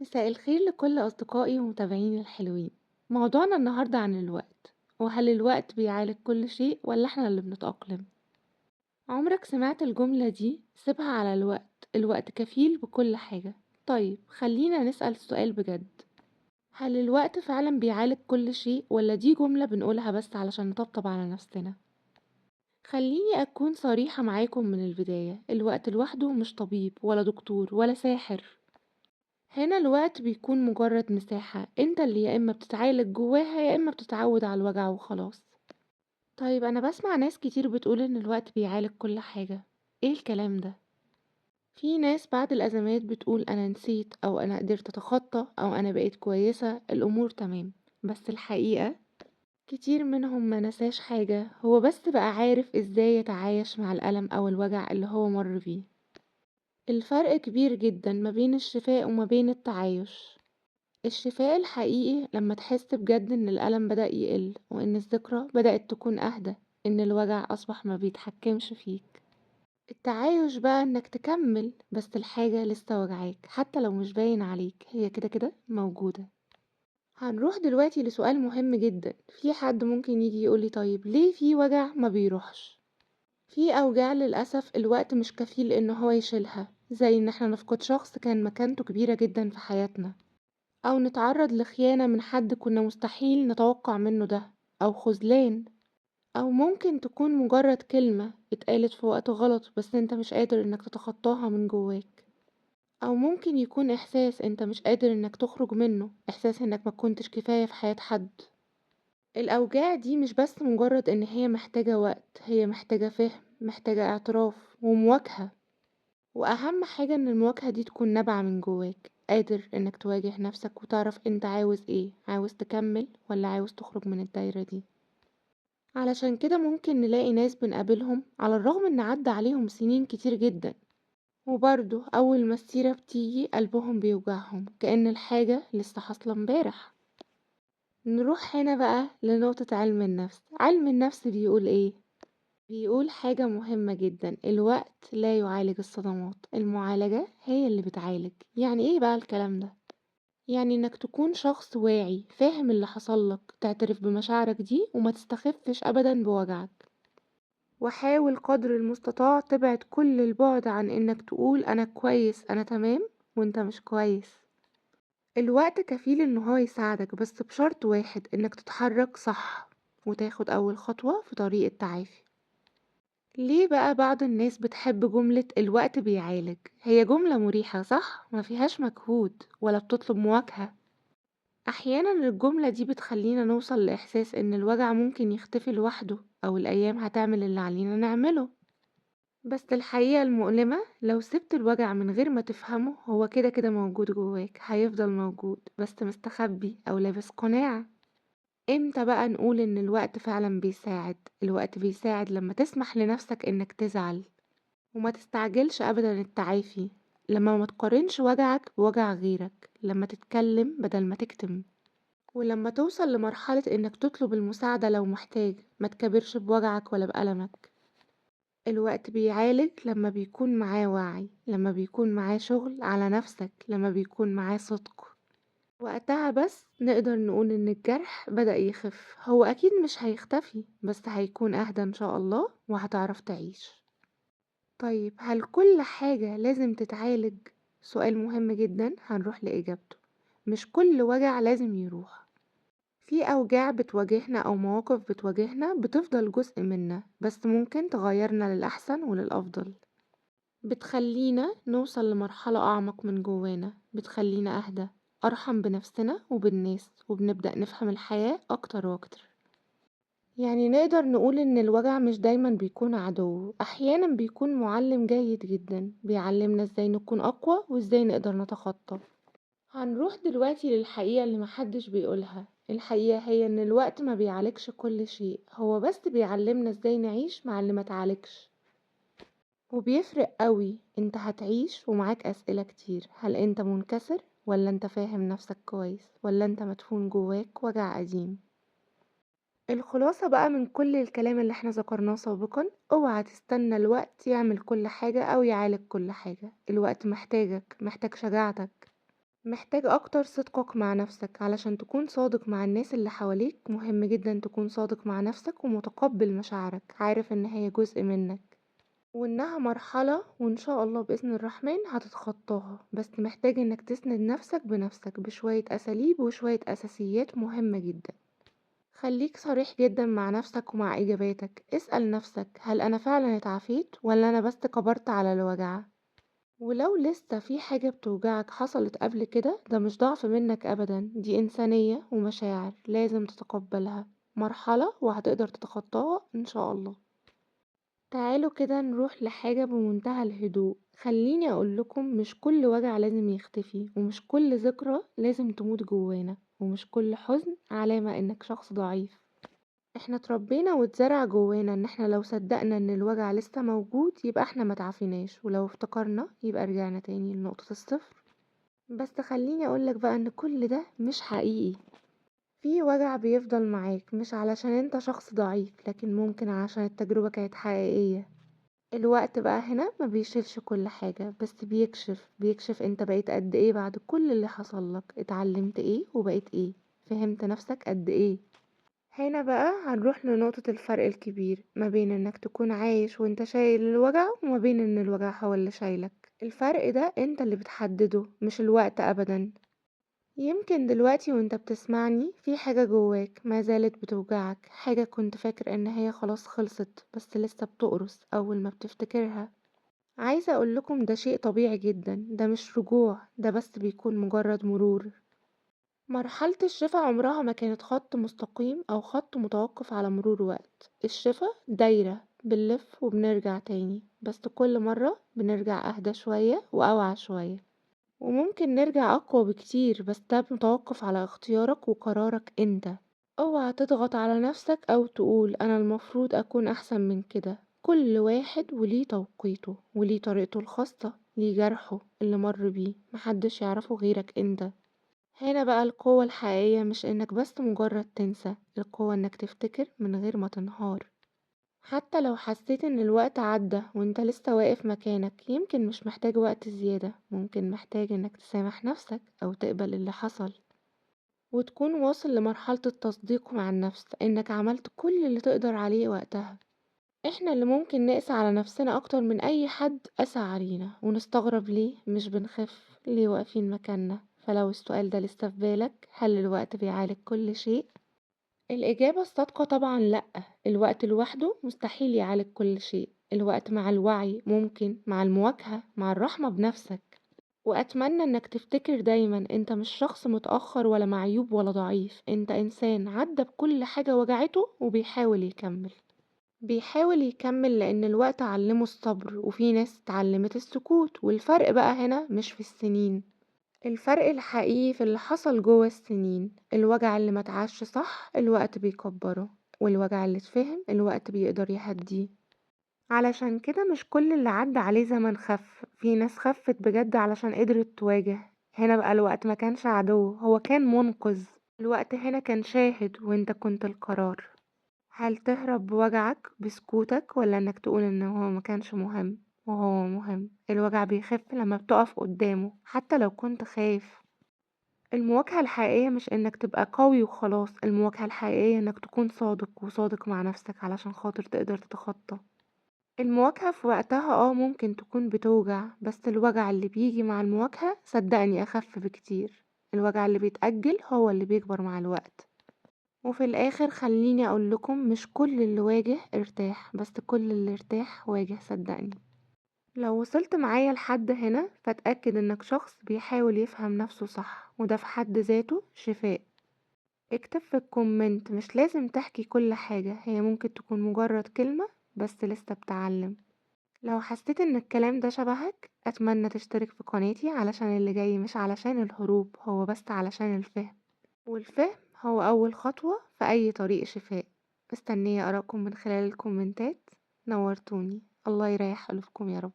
مساء الخير لكل أصدقائي ومتابعيني الحلوين. موضوعنا النهاردة عن الوقت، وهل الوقت بيعالج كل شيء ولا احنا اللي بنتأقلم؟ عمرك سمعت الجملة دي؟ سيبها على الوقت، الوقت كفيل بكل حاجة. طيب خلينا نسأل سؤال بجد، هل الوقت فعلا بيعالج كل شيء ولا دي جملة بنقولها بس علشان نطبطب على نفسنا؟ خليني أكون صريحة معاكم من البداية، الوقت لوحده مش طبيب ولا دكتور ولا ساحر. هنا الوقت بيكون مجرد مساحة انت اللي يا اما بتتعالج جواها يا اما بتتعود على الوجع وخلاص. طيب انا بسمع ناس كتير بتقول ان الوقت بيعالج كل حاجة. ايه الكلام ده؟ في ناس بعد الازمات بتقول انا نسيت او انا قدرت اتخطى او انا بقيت كويسة الامور تمام. بس الحقيقة كتير منهم ما نساش حاجة، هو بس بقى عارف ازاي يتعايش مع الألم او الوجع اللي هو مر بيه. الفرق كبير جدا ما بين الشفاء وما بين التعايش. الشفاء الحقيقي لما تحس بجد إن الألم بدأ يقل وإن الذكرى بدأت تكون أهدى، إن الوجع أصبح ما بيتحكمش فيك. التعايش بقى إنك تكمل بس الحاجة لسه وجعاك حتى لو مش باين عليك، هي كده كده موجودة. هنروح دلوقتي لسؤال مهم جدا. في حد ممكن يجي يقولي طيب ليه في وجع ما بيروحش؟ في أوجاع للأسف الوقت مش كفيل إن هو يشيلها، زي إن احنا نفقد شخص كان مكانته كبيرة جدا في حياتنا، أو نتعرض لخيانة من حد كنا مستحيل نتوقع منه ده، أو خذلان، أو ممكن تكون مجرد كلمة اتقالت في وقت غلط بس انت مش قادر انك تتخطاها من جواك، أو ممكن يكون إحساس انت مش قادر انك تخرج منه، إحساس انك ما كنتش كفاية في حياة حد. الأوجاع دي مش بس مجرد ان هي محتاجة وقت، هي محتاجة فهم، محتاجة اعتراف ومواجهة. واهم حاجة ان المواجهة دي تكون نابعة من جواك، قادر انك تواجه نفسك وتعرف انت عاوز ايه، عاوز تكمل ولا عاوز تخرج من الدايرة دي. علشان كده ممكن نلاقي ناس بنقابلهم على الرغم ان عدى عليهم سنين كتير جدا، وبرضه اول ما السيرة بتيجي قلبهم بيوجعهم كأن الحاجة لسه حاصلة امبارح. نروح هنا بقى لنقطة علم النفس. علم النفس بيقول ايه؟ بيقول حاجة مهمة جدا، الوقت لا يعالج الصدمات، المعالجة هي اللي بتعالج. يعني ايه بقى الكلام ده؟ يعني انك تكون شخص واعي فاهم اللي حصلك، تعترف بمشاعرك دي وما تستخفش ابدا بوجعك، وحاول قدر المستطاع تبعد كل البعد عن انك تقول انا كويس انا تمام وانت مش كويس. الوقت كفيل ان هو يساعدك بس بشرط واحد، انك تتحرك صح وتاخد اول خطوة في طريق التعافي. ليه بقى بعض الناس بتحب جملة الوقت بيعالج؟ هي جملة مريحة صح؟ ما فيهاش مجهود ولا بتطلب مواجهة. أحيانا الجملة دي بتخلينا نوصل لإحساس إن الوجع ممكن يختفي لوحده أو الأيام هتعمل اللي علينا نعمله. بس الحقيقة المؤلمة لو سبت الوجع من غير ما تفهمه، هو كده كده موجود جواك، هيفضل موجود بس مستخبي أو لابس قناع. امتى بقى نقول إن الوقت فعلا بيساعد؟ الوقت بيساعد لما تسمح لنفسك إنك تزعل وما تستعجلش أبدا التعافي، لما ما تقارنش وجعك بوجع غيرك، لما تتكلم بدل ما تكتم، ولما توصل لمرحلة انك تطلب المساعدة لو محتاج، ما تكبرش بوجعك ولا بألمك. الوقت بيعالج لما بيكون معاه وعي، لما بيكون معاه شغل على نفسك، لما بيكون معاه صدق. وقتها بس نقدر نقول ان الجرح بدأ يخف. هو اكيد مش هيختفي بس هيكون اهدى ان شاء الله وهتعرف تعيش. طيب هل كل حاجة لازم تتعالج؟ سؤال مهم جدا هنروح لإجابته. مش كل وجع لازم يروح. في أوجاع بتواجهنا أو مواقف بتواجهنا بتفضل جزء منا بس ممكن تغيرنا للأحسن وللأفضل، بتخلينا نوصل لمرحلة أعمق من جوانا، بتخلينا أهدى، أرحم بنفسنا وبالناس، وبنبدأ نفهم الحياة أكتر وأكتر. يعني نقدر نقول إن الوجع مش دايما بيكون عدو، أحيانا بيكون معلم جيد جدا بيعلمنا ازاي نكون أقوى وازاي نقدر نتخطى. هنروح دلوقتي للحقيقة اللي محدش بيقولها. الحقيقة هي إن الوقت ما بيعالجش كل شيء، هو بس بيعلمنا ازاي نعيش مع اللي ما تعالجش. وبيفرق قوي انت هتعيش ومعاك أسئلة كتير، هل انت منكسر ولا انت فاهم نفسك كويس ولا انت مدفون جواك وجع قديم. الخلاصة بقى من كل الكلام اللي احنا ذكرناه سابقا، اوعى تستنى الوقت يعمل كل حاجة او يعالج كل حاجة. الوقت محتاجك، محتاج شجاعتك، محتاج أكتر صدقك مع نفسك علشان تكون صادق مع الناس اللي حواليك. مهم جدا تكون صادق مع نفسك ومتقبل مشاعرك، عارف ان هي جزء منك وإنها مرحلة، وإن شاء الله بإذن الرحمن هتتخطاها. بس محتاج إنك تسند نفسك بنفسك بشوية أساليب وشوية أساسيات مهمة جدا. خليك صريح جدا مع نفسك ومع إجاباتك. اسأل نفسك، هل أنا فعلا اتعافيت ولا أنا بس كبرت على الوجع؟ ولو لسه في حاجة بتوجعك حصلت قبل كده، ده مش ضعف منك أبدا، دي إنسانية ومشاعر لازم تتقبلها. مرحلة وهتقدر تتخطاها إن شاء الله. تعالوا كده نروح لحاجة بمنتهى الهدوء. خليني أقولكم، مش كل وجع لازم يختفي، ومش كل ذكرى لازم تموت جوانا، ومش كل حزن علامة إنك شخص ضعيف. احنا اتربينا واتزرع جوانا ان احنا لو صدقنا ان الوجع لسه موجود يبقى احنا متعافيناش، ولو افتكرنا يبقى رجعنا تاني لنقطة الصفر. بس خليني أقولك بقى ان كل ده مش حقيقي. في وجع بيفضل معاك مش علشان انت شخص ضعيف، لكن ممكن علشان التجربة كانت حقيقية. الوقت بقى هنا ما بيشيلش كل حاجة، بس بيكشف انت بقيت قد ايه بعد كل اللي حصلك، اتعلمت ايه وبقيت ايه، فهمت نفسك قد ايه. هنا بقى هنروح لنقطة الفرق الكبير ما بين انك تكون عايش وانت شايل الوجع، وما بين ان الوجع هو اللي شايلك. الفرق ده انت اللي بتحدده مش الوقت ابدا. يمكن دلوقتي وانت بتسمعني في حاجة جواك ما زالت بتوجعك، حاجة كنت فاكر ان هي خلاص خلصت بس لسه بتقرص اول ما بتفتكرها. عايزة اقول لكم ده شيء طبيعي جدا، ده مش رجوع، ده بس بيكون مجرد مرور. مرحلة الشفا عمرها ما كانت خط مستقيم او خط متوقف على مرور وقت. الشفا دايرة بنلف وبنرجع تاني، بس كل مرة بنرجع اهدى شوية واوعى شوية، وممكن نرجع اقوى بكتير، بس ده متوقف على اختيارك وقرارك انت. اوعى تضغط على نفسك او تقول انا المفروض اكون احسن من كده. كل واحد وليه توقيته وليه طريقته الخاصة، ليه جرحه اللي مر بيه محدش يعرفه غيرك انت. هنا بقى القوة الحقيقية مش انك بس مجرد تنسى، القوة انك تفتكر من غير ما تنهار. حتى لو حسيت ان الوقت عدى وانت لسه واقف مكانك، يمكن مش محتاج وقت زيادة، ممكن محتاج انك تسامح نفسك او تقبل اللي حصل، وتكون واصل لمرحلة التصديق مع النفس انك عملت كل اللي تقدر عليه وقتها. احنا اللي ممكن نقسى على نفسنا اكتر من اي حد قسى علينا، ونستغرب ليه مش بنخف، ليه واقفين مكاننا. فلو السؤال ده لسه في بالك، هل الوقت بيعالج كل شيء؟ الإجابة الصادقة طبعا لأ. الوقت لوحده مستحيل يعالج كل شيء. الوقت مع الوعي ممكن، مع المواجهة، مع الرحمة بنفسك. وأتمنى إنك تفتكر دايما انت مش شخص متأخر ولا معيوب ولا ضعيف، انت إنسان عدى بكل حاجة وجعته وبيحاول يكمل. بيحاول يكمل لأن الوقت علمه الصبر، وفي ناس اتعلمت السكوت. والفرق بقى هنا مش في السنين، الفرق الحقيقي في اللي حصل جوه السنين. الوجع اللي ما اتعاش صح الوقت بيكبره، والوجع اللي اتفهم الوقت بيقدر يهديه. علشان كده مش كل اللي عدى عليه زمن خف، في ناس خفت بجد علشان قدرت تواجه. هنا بقى الوقت ما كانش عدو، هو كان منقذ. الوقت هنا كان شاهد وانت كنت القرار. هل تهرب بوجعك بسكوتك، ولا انك تقول ان هو ما كانش مهم؟ وهو مهم. الوجع بيخف لما بتقف قدامه حتى لو كنت خايف. المواجهة الحقيقية مش انك تبقى قوي وخلاص، المواجهة الحقيقية انك تكون صادق وصادق مع نفسك علشان خاطر تقدر تتخطى. المواجهة في وقتها ممكن تكون بتوجع، بس الوجع اللي بيجي مع المواجهة صدقني اخف بكتير. الوجع اللي بيتأجل هو اللي بيكبر مع الوقت. وفي الاخر خليني اقول لكم، مش كل اللي واجه ارتاح، بس كل اللي ارتاح واجه صدقني. لو وصلت معايا لحد هنا فاتأكد انك شخص بيحاول يفهم نفسه صح، وده في حد ذاته شفاء. اكتب في الكومنت، مش لازم تحكي كل حاجة، هي ممكن تكون مجرد كلمة بس لسه بتعلم. لو حسيت ان الكلام ده شبهك، اتمنى تشترك في قناتي علشان اللي جاي مش علشان الهروب، هو بس علشان الفهم. والفهم هو اول خطوة في اي طريق شفاء. مستنية ارائكم من خلال الكومنتات. نورتوني. الله يريح قلوبكم يا رب.